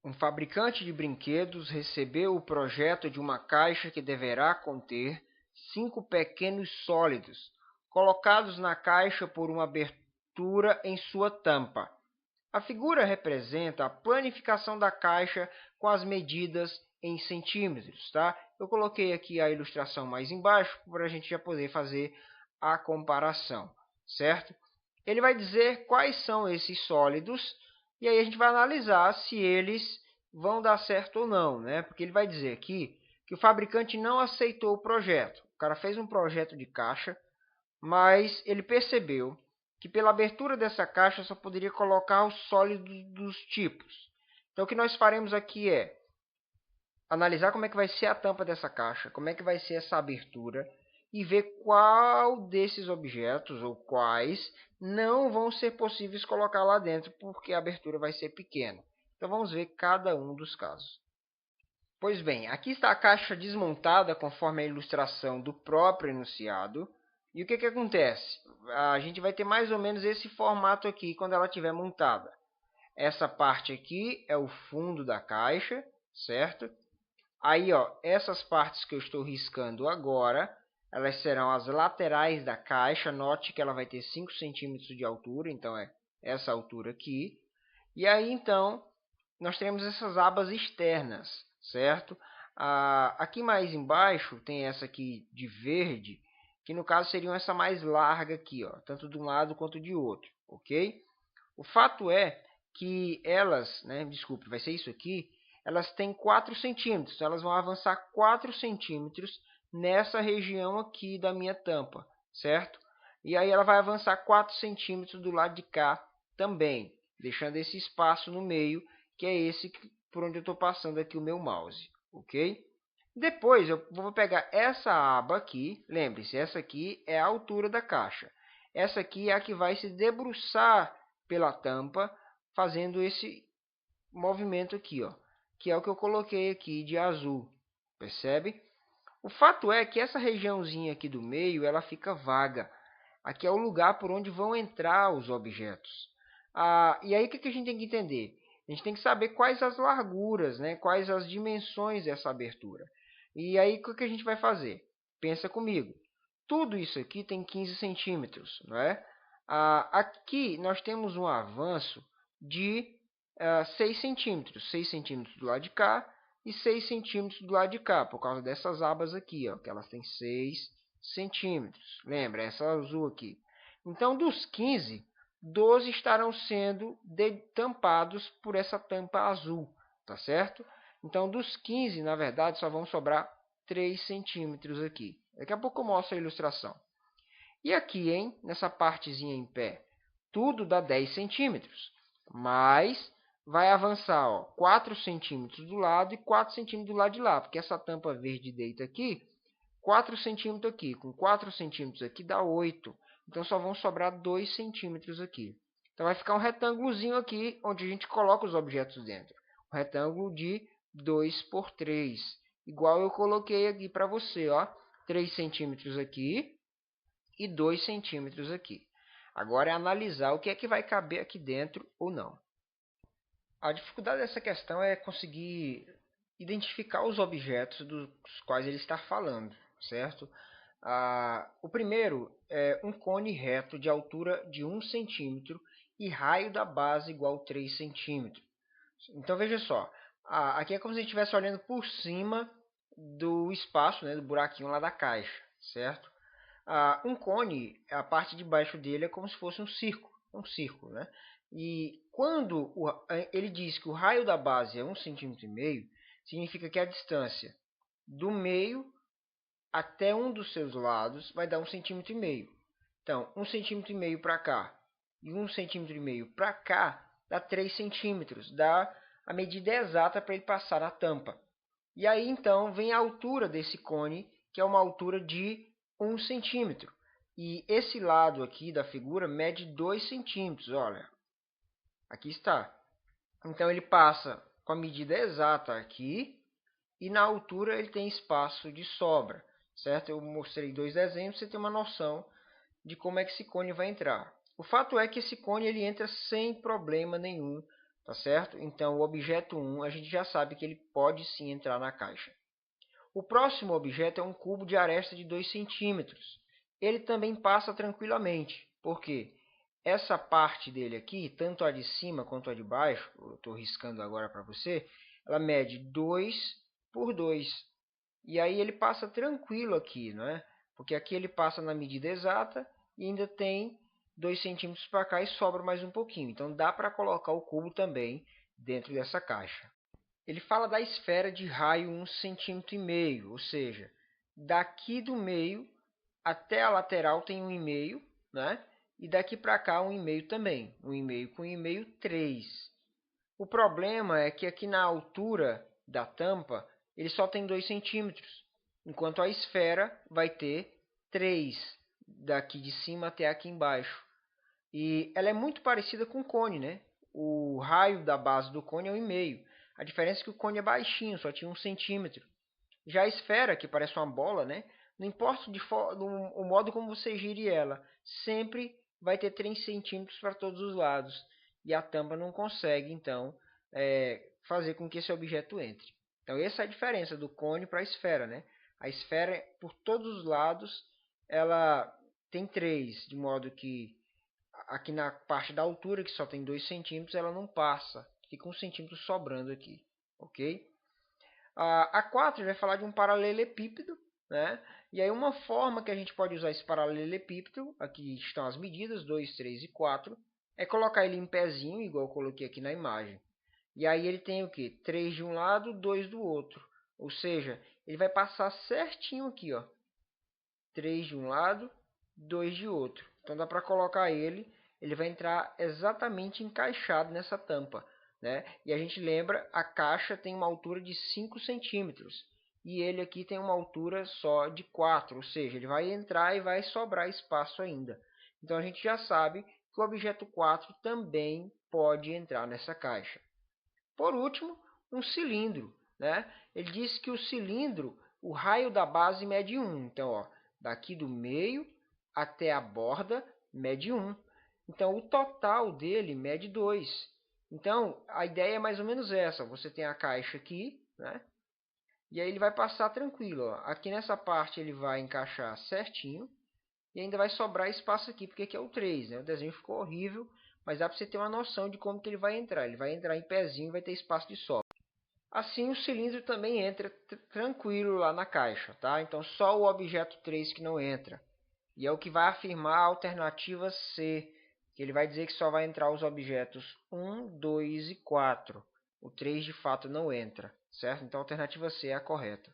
Um fabricante de brinquedos recebeu o projeto de uma caixa que deverá conter 5 pequenos sólidos, colocados na caixa por uma abertura em sua tampa. A figura representa a planificação da caixa com as medidas em centímetros, tá? Eu coloquei aqui a ilustração mais embaixo para a gente já poder fazer a comparação, certo? Ele vai dizer quais são esses sólidos e aí a gente vai analisar se eles vão dar certo ou não, né? Porque ele vai dizer aqui que o fabricante não aceitou o projeto. O cara fez um projeto de caixa, mas ele percebeu que pela abertura dessa caixa só poderia colocar os sólidos dos tipos. Então o que nós faremos aqui é analisar como é que vai ser a tampa dessa caixa, como é que vai ser essa abertura e ver qual desses objetos ou quais não vão ser possíveis colocar lá dentro porque a abertura vai ser pequena. Então vamos ver cada um dos casos. Pois bem, aqui está a caixa desmontada conforme a ilustração do próprio enunciado. E o que acontece? A gente vai ter mais ou menos esse formato aqui quando ela estiver montada. Essa parte aqui é o fundo da caixa, certo? Aí, ó, essas partes que eu estou riscando agora, elas serão as laterais da caixa. Note que ela vai ter 5 centímetros de altura, então é essa altura aqui. E aí, então, nós temos essas abas externas, certo? Aqui mais embaixo tem essa aqui de verde, que no caso seriam essa mais larga aqui, ó, tanto de um lado quanto de outro, ok? O fato é que elas, né, desculpe, vai ser isso aqui, elas têm 4 centímetros, então elas vão avançar 4 centímetros nessa região aqui da minha tampa, certo? E aí ela vai avançar 4 centímetros do lado de cá também, deixando esse espaço no meio, que é esse por onde eu estou passando aqui o meu mouse, ok? Depois eu vou pegar essa aba aqui, lembre-se, essa aqui é a altura da caixa. Essa aqui é a que vai se debruçar pela tampa, fazendo esse movimento aqui, ó, que é o que eu coloquei aqui de azul, percebe? O fato é que essa regiãozinha aqui do meio, ela fica vaga. Aqui é o lugar por onde vão entrar os objetos. E aí o que a gente tem que entender? A gente tem que saber quais as larguras, né? Quais as dimensões dessa abertura. E aí o que a gente vai fazer? Pensa comigo. Tudo isso aqui tem 15 centímetros, não é? Aqui nós temos um avanço de 6 centímetros. 6 centímetros do lado de cá e 6 centímetros do lado de cá, por causa dessas abas aqui, ó, que elas têm 6 centímetros. Lembra, essa azul aqui. Então, dos 15, 12 estarão sendo tampados por essa tampa azul, tá certo? Então, dos 15, na verdade, só vão sobrar 3 centímetros aqui. Daqui a pouco eu mostro a ilustração. E aqui, hein, nessa partezinha em pé, tudo dá 10 centímetros, mas vai avançar, ó, 4 centímetros do lado e 4 centímetros do lado de lá, porque essa tampa verde deita aqui, 4 centímetros aqui, com 4 centímetros aqui dá 8. Então só vão sobrar 2 centímetros aqui. Então vai ficar um retângulozinho aqui, onde a gente coloca os objetos dentro. Um retângulo de 2 por 3, igual eu coloquei aqui para você, ó, 3 centímetros aqui e 2 centímetros aqui. Agora é analisar o que é que vai caber aqui dentro ou não. A dificuldade dessa questão é conseguir identificar os objetos dos quais ele está falando, certo? O primeiro é um cone reto de altura de 1 centímetro e raio da base igual a 3 centímetros. Então veja só, aqui é como se a gente estivesse olhando por cima do espaço, né, do buraquinho lá da caixa, certo? Um cone, a parte de baixo dele é como se fosse um círculo, né? E quando ele diz que o raio da base é 1,5 cm, significa que a distância do meio até um dos seus lados vai dar 1,5 cm. Então, 1,5 cm para cá e 1,5 cm para cá dá 3 centímetros, dá a medida exata para ele passar na tampa. E aí, então, vem a altura desse cone, que é uma altura de 1 centímetro. E esse lado aqui da figura mede 2 centímetros, olha. Aqui está. Então, ele passa com a medida exata aqui e na altura ele tem espaço de sobra, certo? Eu mostrei 2 desenhos para você ter uma noção de como é que esse cone vai entrar. O fato é que esse cone ele entra sem problema nenhum, tá certo? Então, o objeto 1, a gente já sabe que ele pode sim entrar na caixa. O próximo objeto é um cubo de aresta de 2 centímetros. Ele também passa tranquilamente. Por quê? Essa parte dele aqui, tanto a de cima quanto a de baixo, eu estou riscando agora para você, ela mede 2 por 2. E aí ele passa tranquilo aqui, não é? Porque aqui ele passa na medida exata e ainda tem 2 centímetros para cá e sobra mais um pouquinho. Então dá para colocar o cubo também dentro dessa caixa. Ele fala da esfera de raio 1,5 cm, ou seja, daqui do meio até a lateral tem 1,5, né? E daqui para cá 1,5 também. 1,5 com 1,5, 3. O problema é que aqui na altura da tampa ele só tem 2 centímetros, enquanto a esfera vai ter 3, daqui de cima até aqui embaixo. E ela é muito parecida com o cone, né? O raio da base do cone é 1,5. A diferença é que o cone é baixinho, só tinha 1 centímetro. Já a esfera, que parece uma bola, né? Não importa o modo como você gire ela, sempre vai ter 3 centímetros para todos os lados. E a tampa não consegue, então, fazer com que esse objeto entre. Então, essa é a diferença do cone para a esfera, né? A esfera, por todos os lados, ela tem 3, de modo que aqui na parte da altura, que só tem 2 centímetros, ela não passa. Fica 1 centímetro sobrando aqui, ok? A 4 vai falar de um paralelepípedo, né? E aí uma forma que a gente pode usar esse paralelepípedo, aqui estão as medidas, 2, 3 e 4, é colocar ele em pezinho, igual eu coloquei aqui na imagem. E aí ele tem o quê? 3 de um lado, 2 do outro. Ou seja, ele vai passar certinho aqui, ó. 3 de um lado, 2 de outro. Então dá para colocar ele vai entrar exatamente encaixado nessa tampa, né? E a gente lembra, a caixa tem uma altura de 5 centímetros. E ele aqui tem uma altura só de 4, ou seja, ele vai entrar e vai sobrar espaço ainda. Então a gente já sabe que o objeto 4 também pode entrar nessa caixa. Por último, um cilindro, né? Ele diz que o cilindro, o raio da base mede 1. Então, ó, daqui do meio até a borda mede 1. Então, o total dele mede 2. Então, a ideia é mais ou menos essa. Você tem a caixa aqui, né? E aí ele vai passar tranquilo. Ó. Aqui nessa parte ele vai encaixar certinho. E ainda vai sobrar espaço aqui, porque aqui é o 3, né? O desenho ficou horrível, mas dá para você ter uma noção de como que ele vai entrar. Ele vai entrar em pezinho e vai ter espaço de sobra. Assim, o cilindro também entra tranquilo lá na caixa, tá? Então, só o objeto 3 que não entra. E é o que vai afirmar a alternativa C, que ele vai dizer que só vai entrar os objetos 1, 2 e 4. O 3 de fato não entra, certo? Então a alternativa C é a correta.